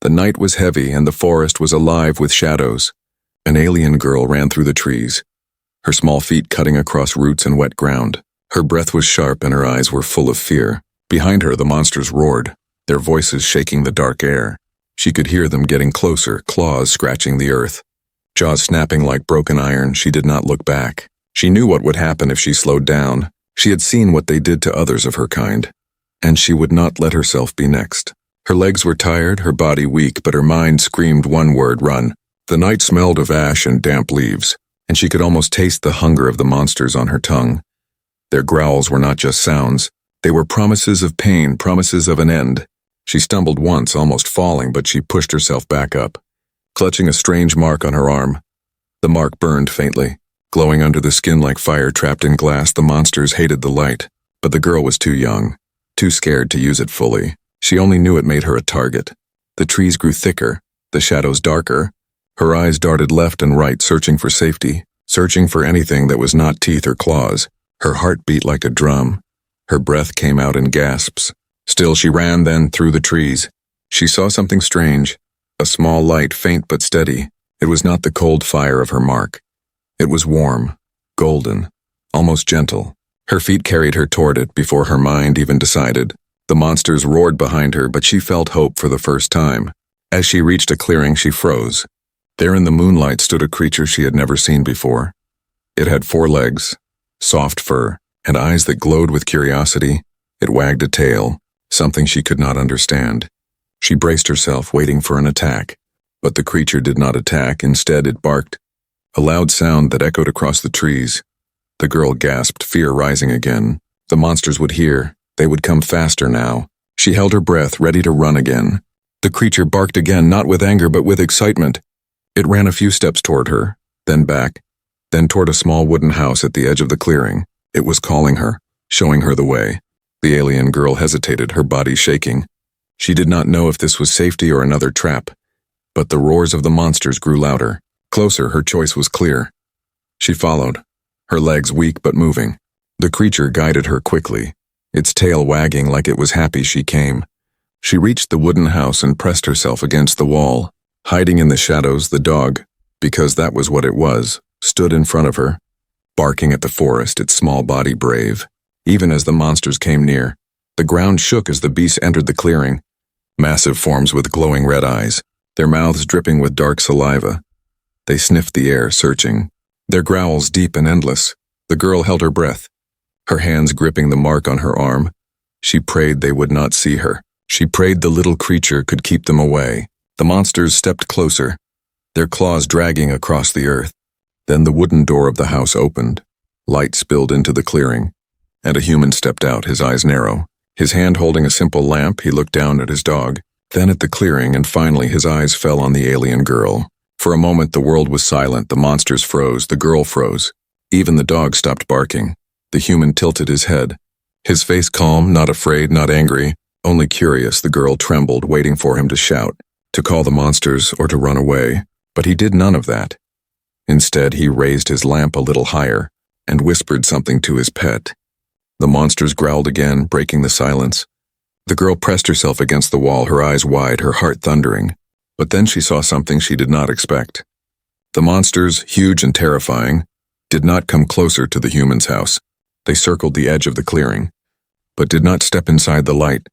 The night was heavy and the forest was alive with shadows. An alien girl ran through the trees, her small feet cutting across roots and wet ground. Her breath was sharp and her eyes were full of fear. Behind her, the monsters roared, their voices shaking the dark air. She could hear them getting closer, claws scratching the earth. Jaws snapping like broken iron, she did not look back. She knew what would happen if she slowed down. She had seen what they did to others of her kind, and she would not let herself be next. Her legs were tired, her body weak, but her mind screamed one word: run. The night smelled of ash and damp leaves, and she could almost taste the hunger of the monsters on her tongue. Their growls were not just sounds. They were promises of pain, promises of an end. She stumbled once, almost falling, but she pushed herself back up, clutching a strange mark on her arm. The mark burned faintly, glowing under the skin like fire trapped in glass. The monsters hated the light, but the girl was too young, too scared to use it fully. She only knew it made her a target. The trees grew thicker, the shadows darker. Her eyes darted left and right, searching for safety, searching for anything that was not teeth or claws. Her heart beat like a drum. Her breath came out in gasps. Still she ran, then through the trees. She saw something strange, a small light, faint but steady. It was not the cold fire of her mark. It was warm, golden, almost gentle. Her feet carried her toward it before her mind even decided. The monsters roared behind her, but she felt hope for the first time. As she reached a clearing, she froze. There in the moonlight stood a creature she had never seen before. It had 4 legs, soft fur, and eyes that glowed with curiosity. It wagged a tail, something she could not understand. She braced herself, waiting for an attack. But the creature did not attack. Instead, it barked, a loud sound that echoed across the trees. The girl gasped, fear rising again. The monsters would hear. They would come faster now. She held her breath, ready to run again. The creature barked again, not with anger but with excitement. It ran a few steps toward her, then back, then toward a small wooden house at the edge of the clearing. It was calling her, showing her the way. The alien girl hesitated, her body shaking. She did not know if this was safety or another trap. But the roars of the monsters grew louder. Closer, her choice was clear. She followed, her legs weak but moving. The creature guided her quickly, its tail wagging like it was happy she came. She reached the wooden house and pressed herself against the wall. Hiding in the shadows, the dog, because that was what it was, stood in front of her, barking at the forest, its small body brave. Even as the monsters came near, the ground shook as the beasts entered the clearing. Massive forms with glowing red eyes, their mouths dripping with dark saliva. They sniffed the air, searching, their growls deep and endless. The girl held her breath, her hands gripping the mark on her arm. She prayed they would not see her. She prayed the little creature could keep them away. The monsters stepped closer, their claws dragging across the earth. Then the wooden door of the house opened. Light spilled into the clearing, and a human stepped out, his eyes narrow. His hand holding a simple lamp, he looked down at his dog, then at the clearing, and finally his eyes fell on the alien girl. For a moment the world was silent, the monsters froze, the girl froze. Even the dog stopped barking. The human tilted his head, his face calm, not afraid, not angry, only curious. The girl trembled, waiting for him to shout, to call the monsters or to run away, but he did none of that. Instead, he raised his lamp a little higher and whispered something to his pet. The monsters growled again, breaking the silence. The girl pressed herself against the wall, her eyes wide, her heart thundering. But then she saw something she did not expect. The monsters, huge and terrifying, did not come closer to the human's house. They circled the edge of the clearing, but did not step inside the light.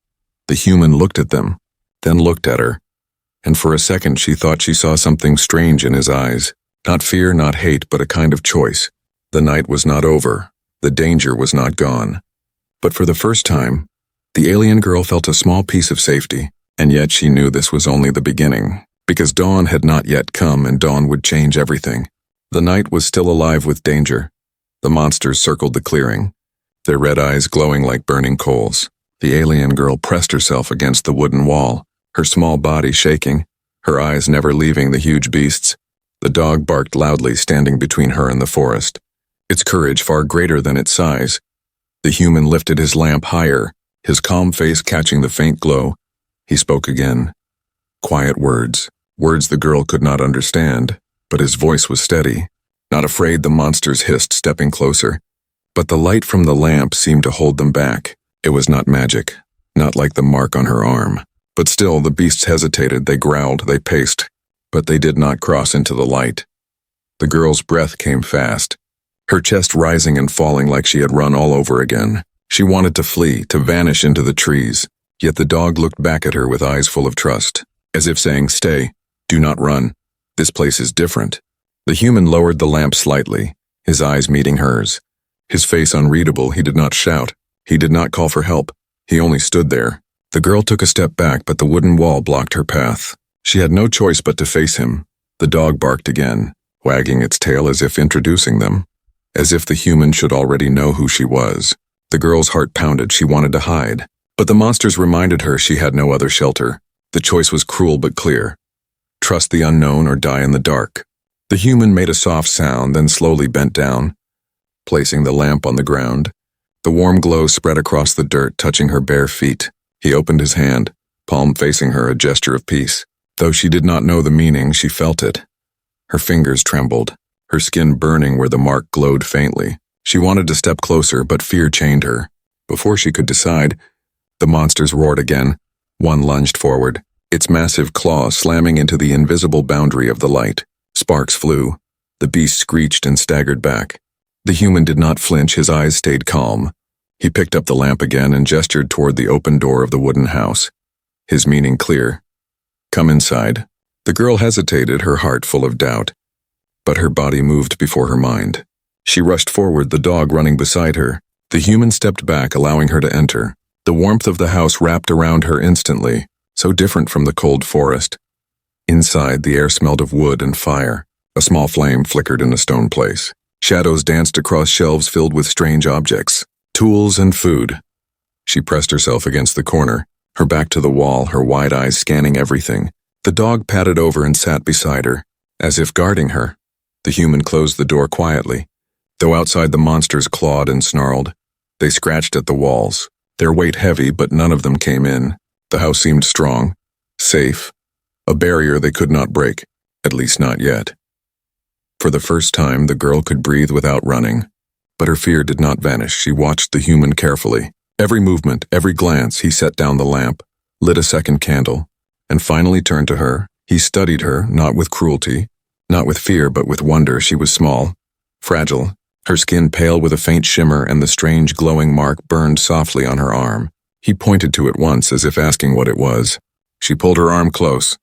The human looked at them, then looked at her, and for a second she thought she saw something strange in his eyes. Not fear, not hate, but a kind of choice. The night was not over. The danger was not gone. But for the first time, the alien girl felt a small piece of safety, and yet she knew this was only the beginning, because dawn had not yet come and dawn would change everything. The night was still alive with danger. The monsters circled the clearing, their red eyes glowing like burning coals. The alien girl pressed herself against the wooden wall, her small body shaking, her eyes never leaving the huge beasts. The dog barked loudly, standing between her and the forest, its courage far greater than its size. The human lifted his lamp higher, his calm face catching the faint glow. He spoke again. Quiet words, words the girl could not understand, but his voice was steady. Not afraid, the monsters hissed, stepping closer. But the light from the lamp seemed to hold them back. It was not magic, not like the mark on her arm. But still, the beasts hesitated, they growled, they paced, but they did not cross into the light. The girl's breath came fast, her chest rising and falling like she had run all over again. She wanted to flee, to vanish into the trees, yet the dog looked back at her with eyes full of trust, as if saying, "Stay, do not run. This place is different." The human lowered the lamp slightly, his eyes meeting hers. His face unreadable, he did not shout. He did not call for help. He only stood there. The girl took a step back, but the wooden wall blocked her path. She had no choice but to face him. The dog barked again, wagging its tail as if introducing them, as if the human should already know who she was. The girl's heart pounded. She wanted to hide, but the monsters reminded her she had no other shelter. The choice was cruel but clear. Trust the unknown or die in the dark. The human made a soft sound, then slowly bent down, placing the lamp on the ground. The warm glow spread across the dirt, touching her bare feet. He opened his hand, palm facing her, a gesture of peace. Though she did not know the meaning, she felt it. Her fingers trembled, her skin burning where the mark glowed faintly. She wanted to step closer, but fear chained her. Before she could decide, the monsters roared again. One lunged forward, its massive claws slamming into the invisible boundary of the light. Sparks flew. The beast screeched and staggered back. The human did not flinch, his eyes stayed calm. He picked up the lamp again and gestured toward the open door of the wooden house, his meaning clear. "Come inside." The girl hesitated, her heart full of doubt, but her body moved before her mind. She rushed forward, the dog running beside her. The human stepped back, allowing her to enter. The warmth of the house wrapped around her instantly, so different from the cold forest. Inside, the air smelled of wood and fire. A small flame flickered in a stone place. Shadows danced across shelves filled with strange objects, tools and food. She pressed herself against the corner, her back to the wall, her wide eyes scanning everything. The dog padded over and sat beside her, as if guarding her. The human closed the door quietly. Though outside the monsters clawed and snarled, they scratched at the walls, their weight heavy, but none of them came in. The house seemed strong, safe, a barrier they could not break, at least not yet. For the first time, the girl could breathe without running. But her fear did not vanish. She watched the human carefully. Every movement, every glance, he set down the lamp, lit a second candle, and finally turned to her. He studied her, not with cruelty, not with fear, but with wonder. She was small, fragile, her skin pale with a faint shimmer, and the strange glowing mark burned softly on her arm. He pointed to it once, as if asking what it was. She pulled her arm close.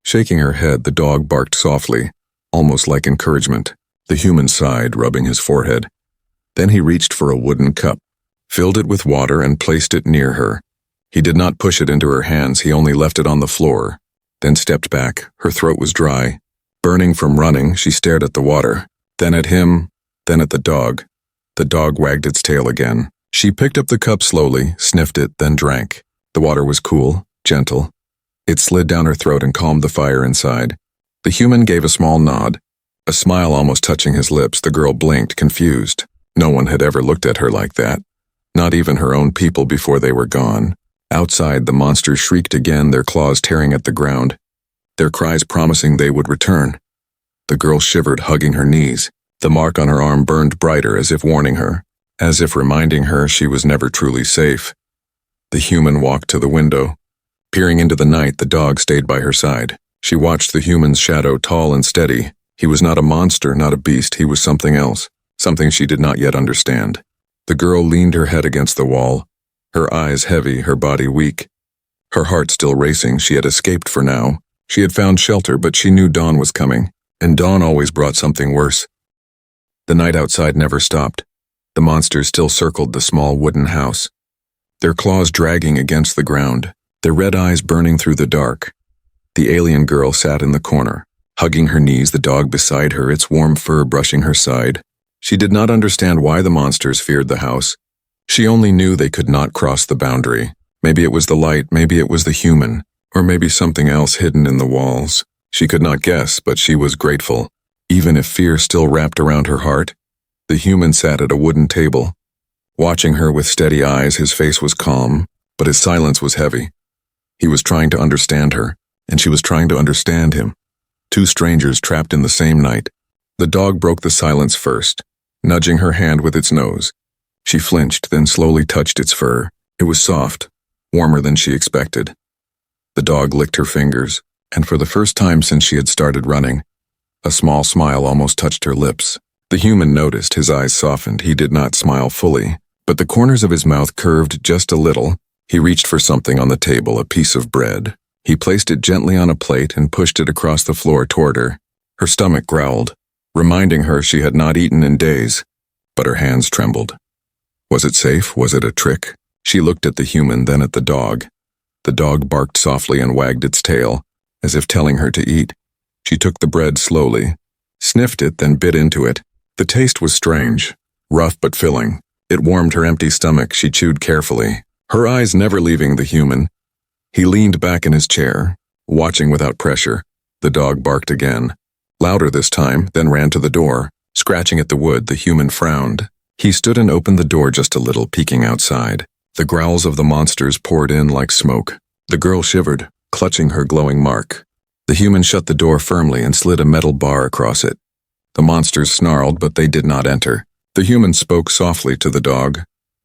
Shaking her head, the dog barked softly, almost like encouragement. The human sighed, rubbing his forehead. Then he reached for a wooden cup, filled it with water, and placed it near her. He did not push it into her hands, he only left it on the floor, then stepped back. Her throat was dry. Burning from running, she stared at the water, then at him, then at the dog. The dog wagged its tail again. She picked up the cup slowly, sniffed it, then drank. The water was cool, gentle. It slid down her throat and calmed the fire inside. The human gave a small nod, a smile almost touching his lips. The girl blinked, confused. No one had ever looked at her like that. Not even her own people before they were gone. Outside, the monsters shrieked again, their claws tearing at the ground, their cries promising they would return. The girl shivered, hugging her knees. The mark on her arm burned brighter, as if warning her, as if reminding her she was never truly safe. The human walked to the window. Peering into the night, the dog stayed by her side. She watched the human's shadow, tall and steady. He was not a monster, not a beast, he was something else, something she did not yet understand. The girl leaned her head against the wall, her eyes heavy, her body weak. Her heart still racing. She had escaped for now. She had found shelter, but she knew dawn was coming, and dawn always brought something worse. The night outside never stopped. The monsters still circled the small wooden house, their claws dragging against the ground, their red eyes burning through the dark. The alien girl sat in the corner, hugging her knees, the dog beside her, its warm fur brushing her side. She did not understand why the monsters feared the house. She only knew they could not cross the boundary. Maybe it was the light, maybe it was the human, or maybe something else hidden in the walls. She could not guess, but she was grateful. Even if fear still wrapped around her heart, the human sat at a wooden table. Watching her with steady eyes, his face was calm, but his silence was heavy. He was trying to understand her, and she was trying to understand him. Two strangers trapped in the same night. The dog broke the silence first, nudging her hand with its nose. She flinched, then slowly touched its fur. It was soft, warmer than she expected. The dog licked her fingers, and for the first time since she had started running, a small smile almost touched her lips. The human noticed, his eyes softened. He did not smile fully, but the corners of his mouth curved just a little. He reached for something on the table, a piece of bread. He placed it gently on a plate and pushed it across the floor toward her. Her stomach growled, reminding her she had not eaten in days, but her hands trembled. Was it safe? Was it a trick? She looked at the human, then at the dog. The dog barked softly and wagged its tail, as if telling her to eat. She took the bread slowly, sniffed it, then bit into it. The taste was strange, rough but filling. It warmed her empty stomach. She chewed carefully, her eyes never leaving the human. He leaned back in his chair, watching without pressure. The dog barked again, louder this time, then ran to the door. Scratching at the wood, the human frowned. He stood and opened the door just a little, peeking outside. The growls of the monsters poured in like smoke. The girl shivered, clutching her glowing mark. The human shut the door firmly and slid a metal bar across it. The monsters snarled, but they did not enter. The human spoke softly to the dog,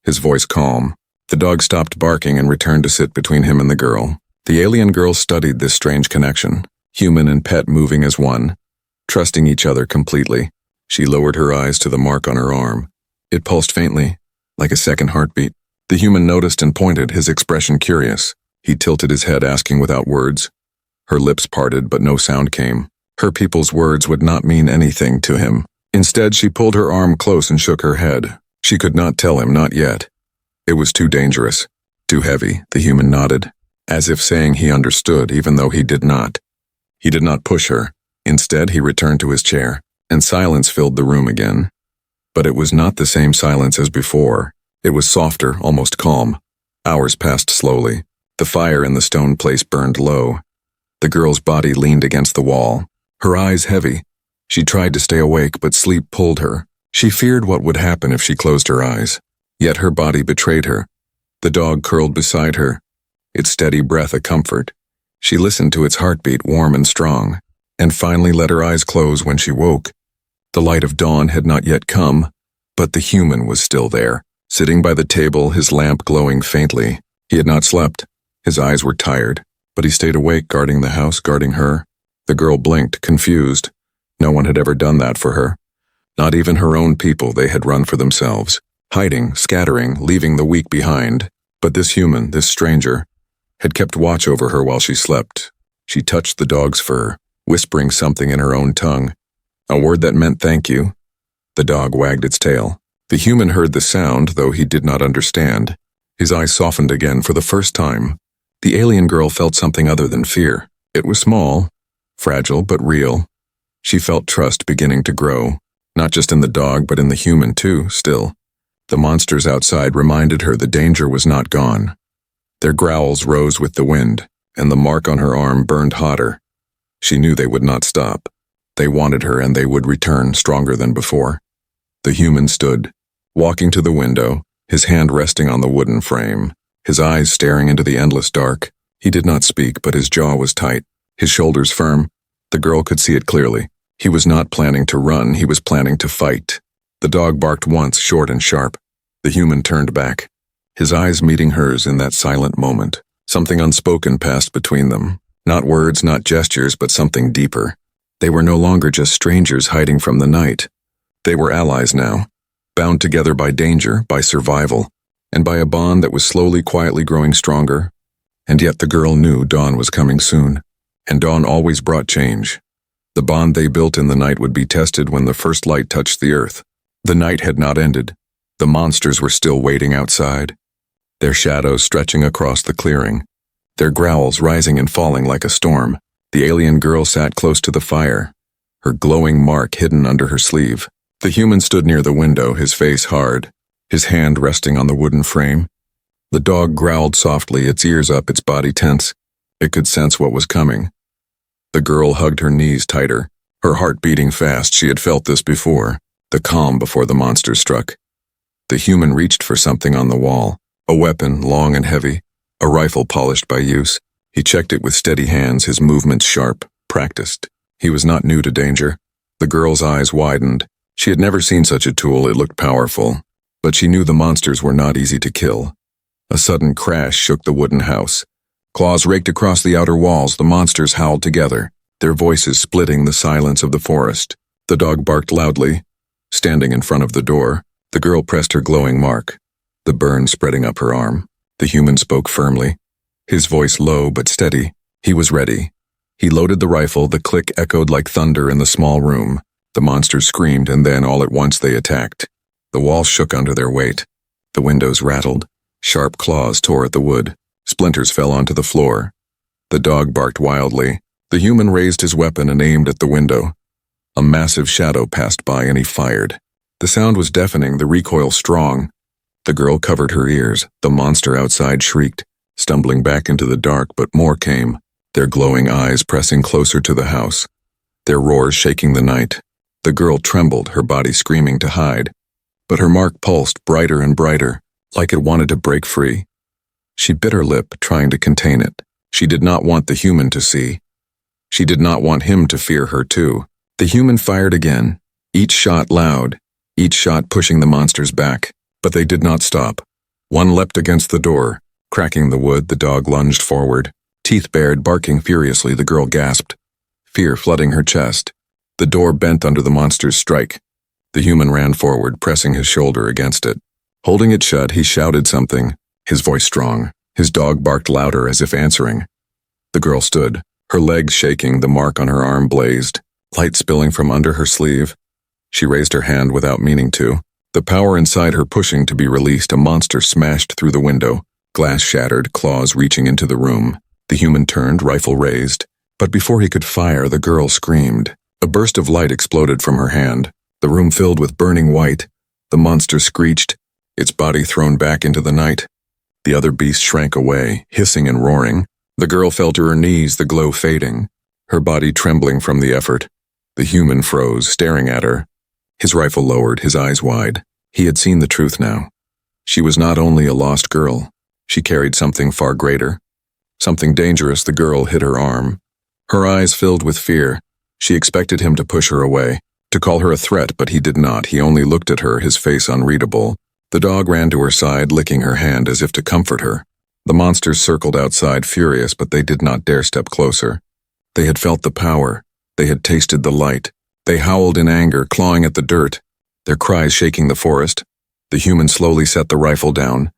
his voice calm. The dog stopped barking and returned to sit between him and the girl. The alien girl studied this strange connection, human and pet moving as one, trusting each other completely. She lowered her eyes to the mark on her arm. It pulsed faintly, like a second heartbeat. The human noticed and pointed, his expression curious. He tilted his head, asking without words. Her lips parted, but no sound came. Her people's words would not mean anything to him. Instead, she pulled her arm close and shook her head. She could not tell him, not yet. It was too dangerous, too heavy. The human nodded, as if saying he understood, even though he did not. He did not push her. Instead, he returned to his chair, and silence filled the room again. But it was not the same silence as before. It was softer, almost calm. Hours passed slowly. The fire in the stone place burned low. The girl's body leaned against the wall, her eyes heavy. She tried to stay awake, but sleep pulled her. She feared what would happen if she closed her eyes. Yet her body betrayed her. The dog curled beside her, its steady breath a comfort. She listened to its heartbeat, warm and strong, and finally let her eyes close when she woke. The light of dawn had not yet come, but the human was still there, sitting by the table, his lamp glowing faintly. He had not slept. His eyes were tired, but he stayed awake, guarding the house, guarding her. The girl blinked, confused. No one had ever done that for her. Not even her own people. They had run for themselves, hiding, scattering, leaving the weak behind. But this human, this stranger, had kept watch over her while she slept. She touched the dog's fur, whispering something in her own tongue, a word that meant thank you. The dog wagged its tail. The human heard the sound, though he did not understand. His eyes softened again for the first time. The alien girl felt something other than fear. It was small, fragile, but real. She felt trust beginning to grow, not just in the dog, but in the human too, still. The monsters outside reminded her the danger was not gone. Their growls rose with the wind, and the mark on her arm burned hotter. She knew they would not stop. They wanted her, and they would return stronger than before. The human stood, walking to the window, his hand resting on the wooden frame, his eyes staring into the endless dark. He did not speak, but his jaw was tight, his shoulders firm. The girl could see it clearly. He was not planning to run, he was planning to fight. The dog barked once, short and sharp. The human turned back, his eyes meeting hers in that silent moment. Something unspoken passed between them. Not words, not gestures, but something deeper. They were no longer just strangers hiding from the night. They were allies now, bound together by danger, by survival, and by a bond that was slowly, quietly growing stronger. And yet the girl knew dawn was coming soon, and dawn always brought change. The bond they built in the night would be tested when the first light touched the earth. The night had not ended. The monsters were still waiting outside, their shadows stretching across the clearing, their growls rising and falling like a storm. The alien girl sat close to the fire, her glowing mark hidden under her sleeve. The human stood near the window, his face hard, his hand resting on the wooden frame. The dog growled softly, its ears up, its body tense. It could sense what was coming. The girl hugged her knees tighter, her heart beating fast. She had felt this before, the calm before the monsters struck. The human reached for something on the wall, a weapon, long and heavy, a rifle polished by use. He checked it with steady hands, his movements sharp, practiced. He was not new to danger. The girl's eyes widened. She had never seen such a tool. It looked powerful, but she knew the monsters were not easy to kill. A sudden crash shook the wooden house. Claws raked across the outer walls, the monsters howled together, their voices splitting the silence of the forest. The dog barked loudly. Standing in front of the door, the girl pressed her glowing mark, the burn spreading up her arm. The human spoke firmly, his voice low but steady. He was ready. He loaded the rifle, the click echoed like thunder in the small room. The monsters screamed, and then all at once they attacked. The walls shook under their weight. The windows rattled. Sharp claws tore at the wood. Splinters fell onto the floor. The dog barked wildly. The human raised his weapon and aimed at the window. A massive shadow passed by and he fired. The sound was deafening, the recoil strong. The girl covered her ears. The monster outside shrieked, stumbling back into the dark, but more came, their glowing eyes pressing closer to the house, their roars shaking the night. The girl trembled, her body screaming to hide, but her mark pulsed brighter and brighter, like it wanted to break free. She bit her lip, trying to contain it. She did not want the human to see. She did not want him to fear her too. The human fired again, each shot loud, each shot pushing the monsters back, but they did not stop. One leapt against the door. Cracking the wood, the dog lunged forward. Teeth bared, barking furiously, the girl gasped, fear flooding her chest. The door bent under the monster's strike. The human ran forward, pressing his shoulder against it. Holding it shut, he shouted something, his voice strong. His dog barked louder as if answering. The girl stood, her legs shaking, the mark on her arm blazed, light spilling from under her sleeve. She raised her hand without meaning to. The power inside her pushing to be released, a monster smashed through the window. Glass shattered, claws reaching into the room. The human turned, rifle raised. But before he could fire, the girl screamed. A burst of light exploded from her hand. The room filled with burning white. The monster screeched, its body thrown back into the night. The other beast shrank away, hissing and roaring. The girl fell to her knees, the glow fading, her body trembling from the effort. The human froze, staring at her. His rifle lowered, his eyes wide. He had seen the truth now. She was not only a lost girl. She carried something far greater. Something dangerous. The girl hit her arm. Her eyes filled with fear. She expected him to push her away, to call her a threat, but he did not. He only looked at her, his face unreadable. The dog ran to her side, licking her hand as if to comfort her. The monsters circled outside, furious, but they did not dare step closer. They had felt the power. They had tasted the light. They howled in anger, clawing at the dirt, their cries shaking the forest. The human slowly set the rifle down.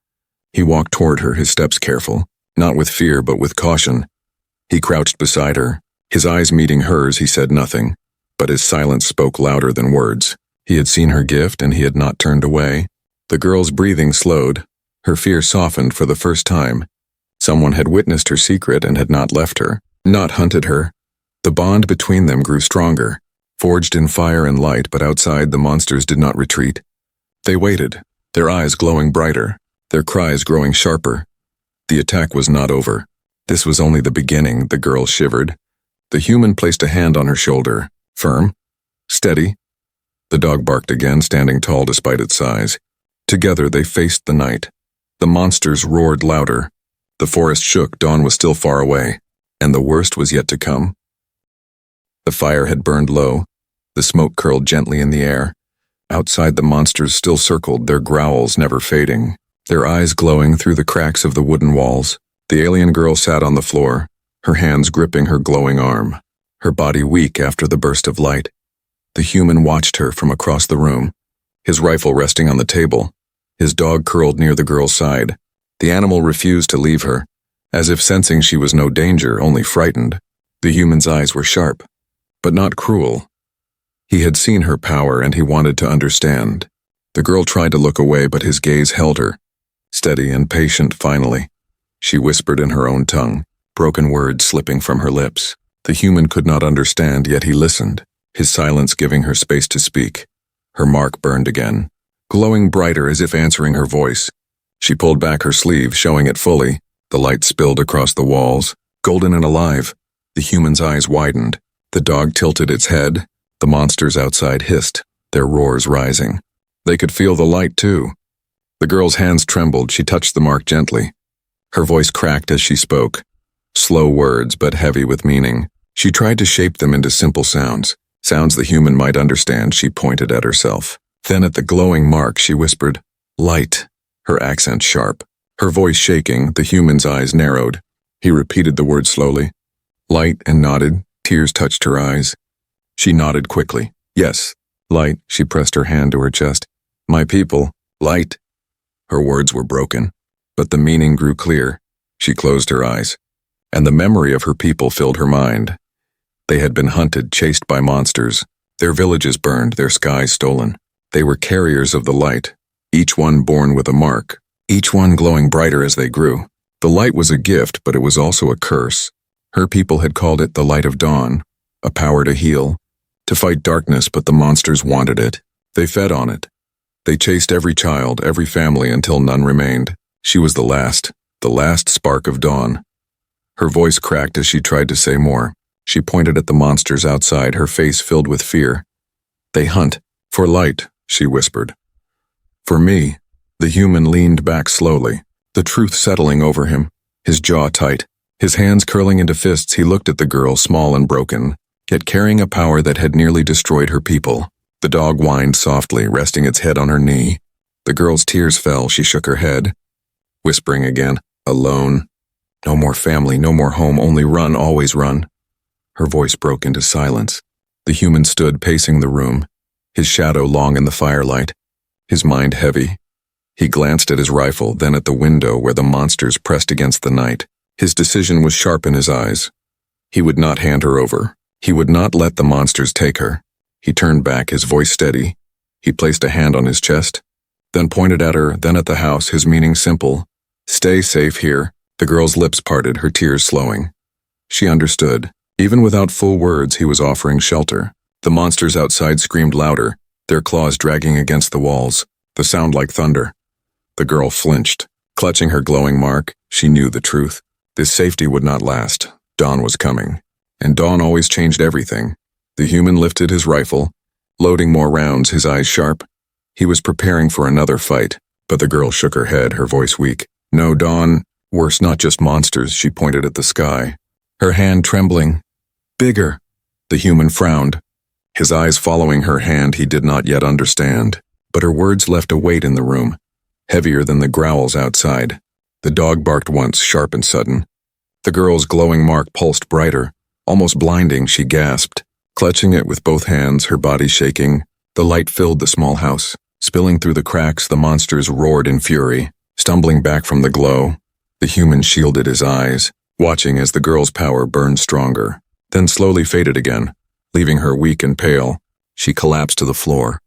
He walked toward her, his steps careful, not with fear but with caution. He crouched beside her. His eyes meeting hers, he said nothing, but his silence spoke louder than words. He had seen her gift, and he had not turned away. The girl's breathing slowed. Her fear softened for the first time. Someone had witnessed her secret and had not left her, not hunted her. The bond between them grew stronger, forged in fire and light, but outside the monsters did not retreat. They waited, their eyes glowing brighter, their cries growing sharper. The attack was not over. This was only the beginning. The girl shivered. The human placed a hand on her shoulder, firm, steady. The dog barked again, standing tall despite its size. Together they faced the night. The monsters roared louder. The forest shook, dawn was still far away, and the worst was yet to come. The fire had burned low. The smoke curled gently in the air. Outside the monsters still circled, their growls never fading, their eyes glowing through the cracks of the wooden walls. The alien girl sat on the floor, her hands gripping her glowing arm, her body weak after the burst of light. The human watched her from across the room, his rifle resting on the table, his dog curled near the girl's side. The animal refused to leave her, as if sensing she was no danger, only frightened. The human's eyes were sharp, but not cruel. He had seen her power and he wanted to understand. The girl tried to look away, but his gaze held her, steady and patient finally. She whispered in her own tongue, broken words slipping from her lips. The human could not understand, yet he listened, his silence giving her space to speak. Her mark burned again, glowing brighter as if answering her voice. She pulled back her sleeve, showing it fully. The light spilled across the walls, golden and alive. The human's eyes widened. The dog tilted its head. The monsters outside hissed, their roars rising. They could feel the light too. The girl's hands trembled. She touched the mark gently. Her voice cracked as she spoke, slow words but heavy with meaning. She tried to shape them into simple sounds, sounds the human might understand. She pointed at herself. Then at the glowing mark she whispered, "Light," her accent sharp, her voice shaking. The human's eyes narrowed. He repeated the word slowly. Light, and nodded. Tears touched her eyes. She nodded quickly. Yes, light. She pressed her hand to her chest. My people, light. Her words were broken, but the meaning grew clear. She closed her eyes, and the memory of her people filled her mind. They had been hunted, chased by monsters, their villages burned, their skies stolen. They were carriers of the light, each one born with a mark, each one glowing brighter as they grew. The light was a gift, but it was also a curse. Her people had called it the light of dawn, a power to heal, to fight darkness, but the monsters wanted it. They fed on it. They chased every child, every family, until none remained. She was the last spark of dawn. Her voice cracked as she tried to say more. She pointed at the monsters outside, her face filled with fear. They hunt for light, she whispered. For me. The human leaned back slowly, the truth settling over him, his jaw tight, his hands curling into fists. He looked at the girl, small and broken, yet carrying a power that had nearly destroyed her people. The dog whined softly, resting its head on her knee. The girl's tears fell. She shook her head, whispering again, alone. No more family, no more home, only run, always run. Her voice broke into silence. The human stood pacing the room, his shadow long in the firelight, his mind heavy. He glanced at his rifle, then at the window where the monsters pressed against the night. His decision was sharp in his eyes. He would not hand her over. He would not let the monsters take her. He turned back, his voice steady. He placed a hand on his chest, then pointed at her, then at the house, his meaning simple. Stay safe here. The girl's lips parted, her tears slowing. She understood. Even without full words, he was offering shelter. The monsters outside screamed louder, their claws dragging against the walls, the sound like thunder. The girl flinched. Clutching her glowing mark, she knew the truth. This safety would not last. Dawn was coming. And dawn always changed everything. The human lifted his rifle, loading more rounds, his eyes sharp. He was preparing for another fight, but the girl shook her head, her voice weak. No, Dawn. Worse, not just monsters. She pointed at the sky, her hand trembling. Bigger. The human frowned, his eyes following her hand. He did not yet understand, but her words left a weight in the room, heavier than the growls outside. The dog barked once, sharp and sudden. The girl's glowing mark pulsed brighter, almost blinding. She gasped, clutching it with both hands, her body shaking. The light filled the small house. Spilling through the cracks, the monsters roared in fury, stumbling back from the glow. The human shielded his eyes, watching as the girl's power burned stronger, then slowly faded again, leaving her weak and pale. She collapsed to the floor.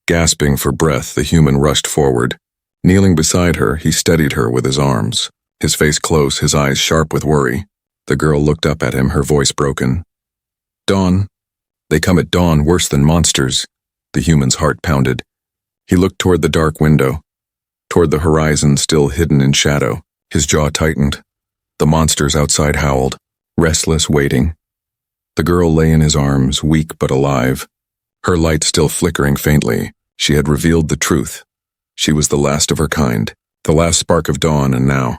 Gasping for breath, the human rushed forward. Kneeling beside her, he steadied her with his arms, his face close, his eyes sharp with worry. The girl looked up at him, her voice broken. Dawn. They come at dawn, worse than monsters. The human's heart pounded. He looked toward the dark window, toward the horizon still hidden in shadow. His jaw tightened. The monsters outside howled, restless, waiting. The girl lay in his arms, weak but alive, her light still flickering faintly. She had revealed the truth. She was the last of her kind, the last spark of dawn, and now.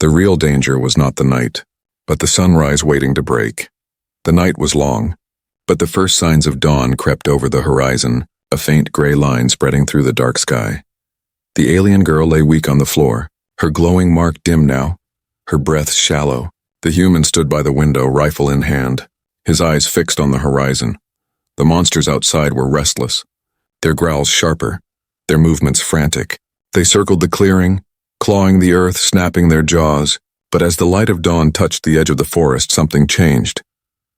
The real danger was not the night, but the sunrise waiting to break. The night was long, but the first signs of dawn crept over the horizon, a faint gray line spreading through the dark sky. The alien girl lay weak on the floor, her glowing mark dim now, her breath shallow. The human stood by the window, rifle in hand, his eyes fixed on the horizon. The monsters outside were restless, their growls sharper, their movements frantic. They circled the clearing, clawing the earth, snapping their jaws. But as the light of dawn touched the edge of the forest, something changed.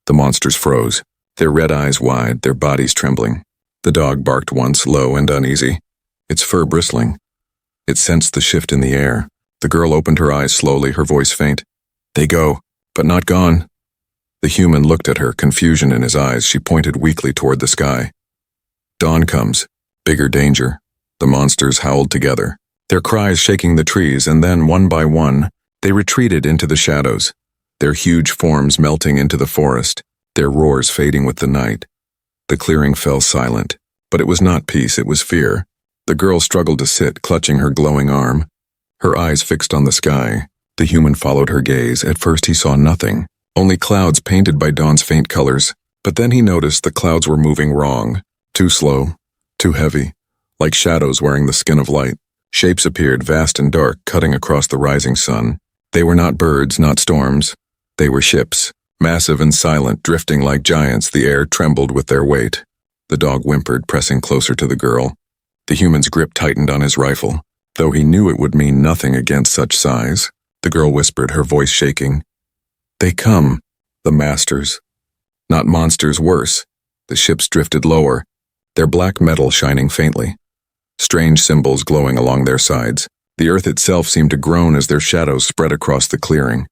The monsters froze, their red eyes wide, their bodies trembling. The dog barked once, low and uneasy, its fur bristling. It sensed the shift in the air. The girl opened her eyes slowly, her voice faint. They go, but not gone. The human looked at her, confusion in his eyes. She pointed weakly toward the sky. Dawn comes, bigger danger. The monsters howled together, their cries shaking the trees, and then, one by one, they retreated into the shadows, their huge forms melting into the forest, their roars fading with the night. The clearing fell silent, but it was not peace, it was fear. The girl struggled to sit, clutching her glowing arm, her eyes fixed on the sky. The human followed her gaze. At first he saw nothing, only clouds painted by dawn's faint colors. But then he noticed the clouds were moving wrong, too slow, too heavy, like shadows wearing the skin of light. Shapes appeared, vast and dark, cutting across the rising sun. They were not birds, not storms. They were ships, massive and silent, drifting like giants. The air trembled with their weight. The dog whimpered, pressing closer to the girl. The human's grip tightened on his rifle, though he knew it would mean nothing against such size. The girl whispered, her voice shaking. They come, the masters. Not monsters, worse. The ships drifted lower, their black metal shining faintly. Strange symbols glowing along their sides. The earth itself seemed to groan as their shadows spread across the clearing.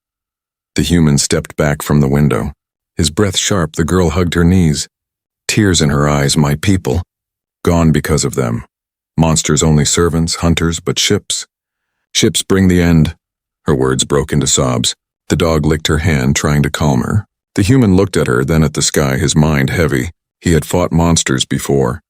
The human stepped back from the window. His breath sharp, the girl hugged her knees. Tears in her eyes, my people. Gone because of them. Monsters only servants, hunters, but ships. Ships bring the end. Her words broke into sobs. The dog licked her hand, trying to calm her. The human looked at her, then at the sky, his mind heavy. He had fought monsters before.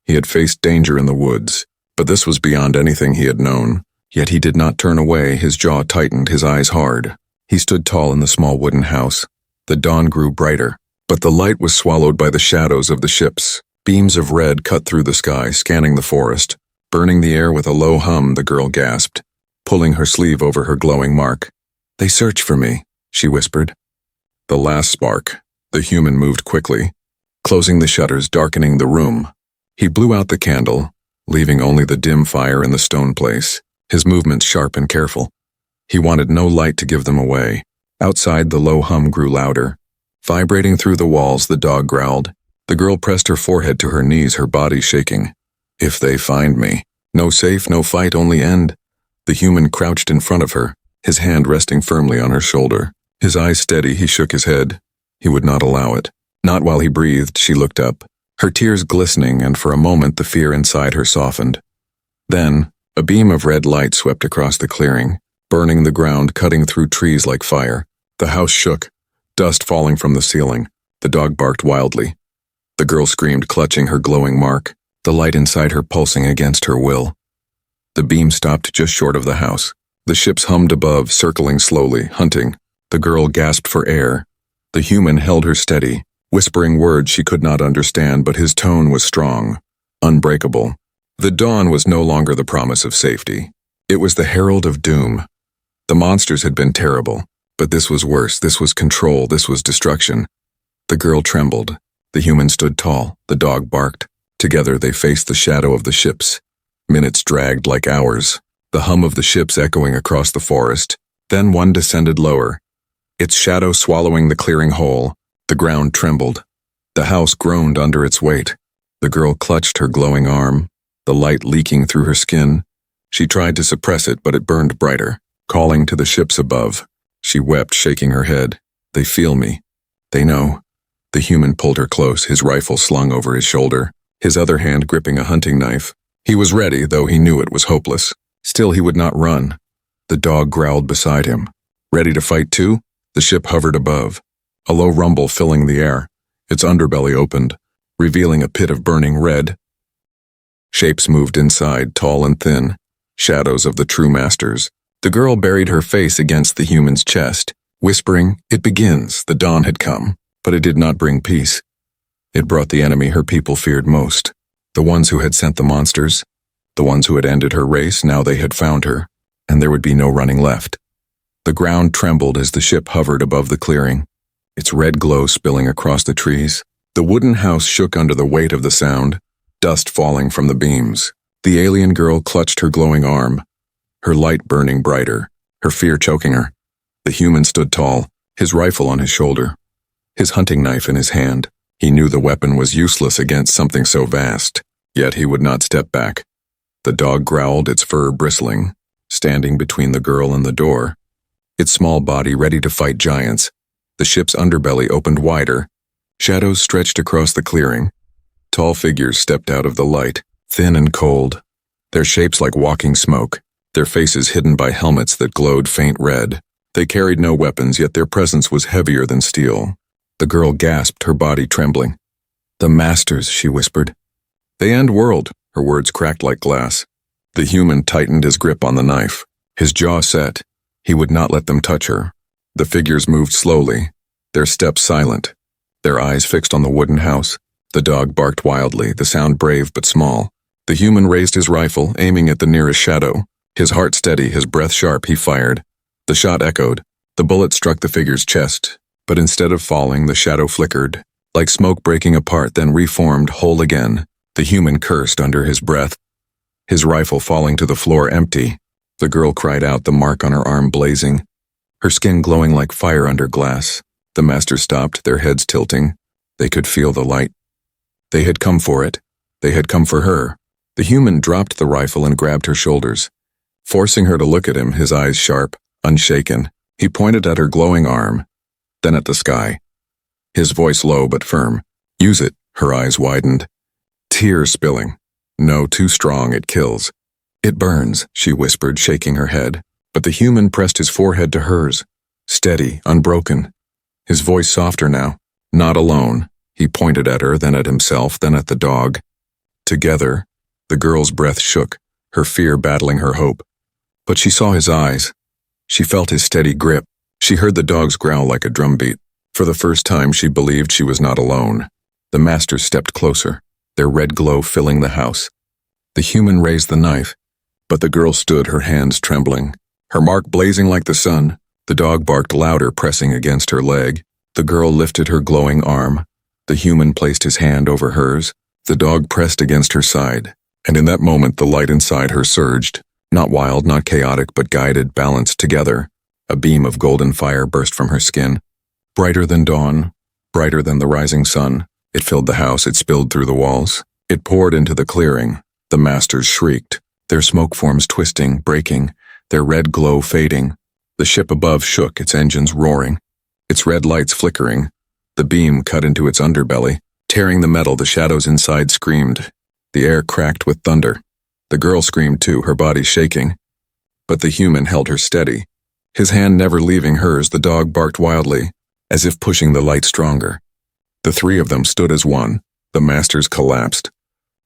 He had faced danger in the woods, but this was beyond anything he had known. Yet he did not turn away, his jaw tightened, his eyes hard. He stood tall in the small wooden house. The dawn grew brighter, but the light was swallowed by the shadows of the ships. Beams of red cut through the sky, scanning the forest. Burning the air with a low hum, the girl gasped, pulling her sleeve over her glowing mark. They search for me, she whispered. The last spark. The human moved quickly, closing the shutters, darkening the room. He blew out the candle, leaving only the dim fire in the stone place, his movements sharp and careful. He wanted no light to give them away. Outside, the low hum grew louder. Vibrating through the walls, the dog growled. The girl pressed her forehead to her knees, her body shaking. If they find me. No safe, no fight, only end. The human crouched in front of her, his hand resting firmly on her shoulder. His eyes steady, he shook his head. He would not allow it. Not while he breathed. She looked up, her tears glistening, and for a moment the fear inside her softened. Then, a beam of red light swept across the clearing, burning the ground, cutting through trees like fire. The house shook, dust falling from the ceiling. The dog barked wildly. The girl screamed, clutching her glowing mark, the light inside her pulsing against her will. The beam stopped just short of the house. The ships hummed above, circling slowly, hunting. The girl gasped for air. The human held her steady, whispering words she could not understand, but his tone was strong, unbreakable. The dawn was no longer the promise of safety. It was the herald of doom. The monsters had been terrible, but this was worse. This was control. This was destruction. The girl trembled. The human stood tall. The dog barked. Together they faced the shadow of the ships. Minutes dragged like hours, the hum of the ships echoing across the forest. Then one descended lower, its shadow swallowing the clearing whole. The ground trembled. The house groaned under its weight. The girl clutched her glowing arm, the light leaking through her skin. She tried to suppress it, but it burned brighter, calling to the ships above. She wept, shaking her head. They feel me. They know. The human pulled her close, his rifle slung over his shoulder, his other hand gripping a hunting knife. He was ready, though he knew it was hopeless. Still, he would not run. The dog growled beside him. Ready to fight too? The ship hovered above, a low rumble filling the air. Its underbelly opened, revealing a pit of burning red. Shapes moved inside, tall and thin, shadows of the true masters. The girl buried her face against the human's chest, whispering, "It begins." The dawn had come, but it did not bring peace. It brought the enemy her people feared most. The ones who had sent the monsters, the ones who had ended her race. Now they had found her, and there would be no running left. The ground trembled as the ship hovered above the clearing, its red glow spilling across the trees. The wooden house shook under the weight of the sound, dust falling from the beams. The alien girl clutched her glowing arm, her light burning brighter, her fear choking her. The human stood tall, his rifle on his shoulder, his hunting knife in his hand. He knew the weapon was useless against something so vast, yet he would not step back. The dog growled, its fur bristling, standing between the girl and the door, its small body ready to fight giants. The ship's underbelly opened wider. Shadows stretched across the clearing. Tall figures stepped out of the light, thin and cold, their shapes like walking smoke, their faces hidden by helmets that glowed faint red. They carried no weapons, yet their presence was heavier than steel. The girl gasped, her body trembling. "The masters," she whispered. "They end world," her words cracked like glass. The human tightened his grip on the knife, his jaw set. He would not let them touch her. The figures moved slowly, their steps silent, their eyes fixed on the wooden house. The dog barked wildly, the sound brave but small. The human raised his rifle, aiming at the nearest shadow. His heart steady, his breath sharp, he fired. The shot echoed. The bullet struck the figure's chest, but instead of falling, the shadow flickered, like smoke breaking apart then reformed whole again. The human cursed under his breath, his rifle falling to the floor empty. The girl cried out, the mark on her arm blazing, her skin glowing like fire under glass. The masters stopped, their heads tilting. They could feel the light. They had come for it. They had come for her. The human dropped the rifle and grabbed her shoulders, forcing her to look at him, his eyes sharp, unshaken. He pointed at her glowing arm, then at the sky. His voice low but firm. Use it. Her eyes widened. Tears spilling. No, too strong, it kills. It burns, she whispered, shaking her head. But the human pressed his forehead to hers, steady, unbroken. His voice softer now. Not alone. He pointed at her, then at himself, then at the dog. Together, the girl's breath shook, her fear battling her hope. But she saw his eyes. She felt his steady grip. She heard the dog's growl like a drumbeat. For the first time, she believed she was not alone. The masters stepped closer, their red glow filling the house. The human raised the knife, but the girl stood, her hands trembling, her mark blazing like the sun. The dog barked louder, pressing against her leg. The girl lifted her glowing arm. The human placed his hand over hers. The dog pressed against her side, and in that moment the light inside her surged. Not wild, not chaotic, but guided, balanced together. A beam of golden fire burst from her skin. Brighter than dawn, brighter than the rising sun. It filled the house, it spilled through the walls. It poured into the clearing. The masters shrieked, their smoke forms twisting, breaking, their red glow fading. The ship above shook, its engines roaring, its red lights flickering. The beam cut into its underbelly, tearing the metal. The shadows inside screamed. The air cracked with thunder. The girl screamed too, her body shaking. But the human held her steady, his hand never leaving hers. The dog barked wildly, as if pushing the light stronger. The three of them stood as one. The masters collapsed,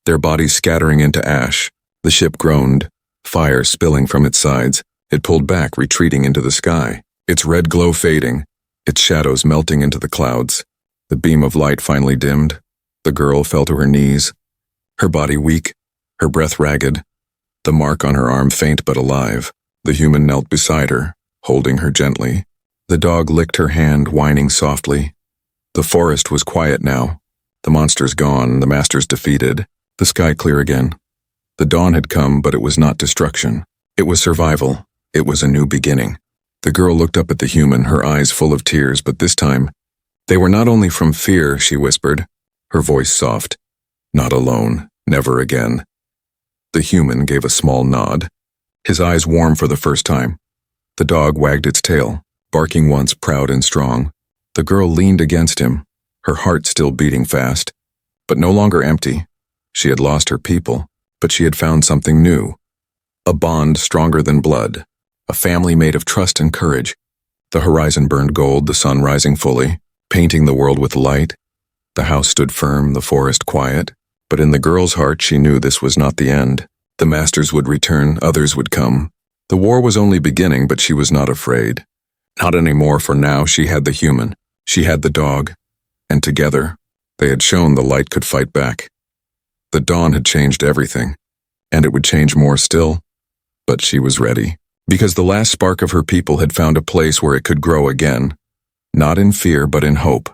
their bodies scattering into ash. The ship groaned, fire spilling from its sides. It pulled back, retreating into the sky, its red glow fading, its shadows melting into the clouds. The beam of light finally dimmed. The girl fell to her knees, her body weak, her breath ragged, the mark on her arm faint but alive. The human knelt beside her, holding her gently. The dog licked her hand, whining softly. The forest was quiet now. The monsters gone, the masters defeated, the sky clear again. The dawn had come, but it was not destruction. It was survival. It was a new beginning. The girl looked up at the human, her eyes full of tears, but this time, they were not only from fear, she whispered, her voice soft. Not alone, never again. The human gave a small nod, his eyes warm for the first time. The dog wagged its tail, barking once, proud and strong. The girl leaned against him, her heart still beating fast, but no longer empty. She had lost her people, but she had found something new. A bond stronger than blood, a family made of trust and courage. The horizon burned gold, the sun rising fully, painting the world with light. The house stood firm, the forest quiet, but in the girl's heart she knew this was not the end. The masters would return, others would come. The war was only beginning, but she was not afraid. Not anymore, for now she had the human, she had the dog, and together, they had shown the light could fight back. The dawn had changed everything, and it would change more still, but she was ready, because the last spark of her people had found a place where it could grow again, not in fear but in hope.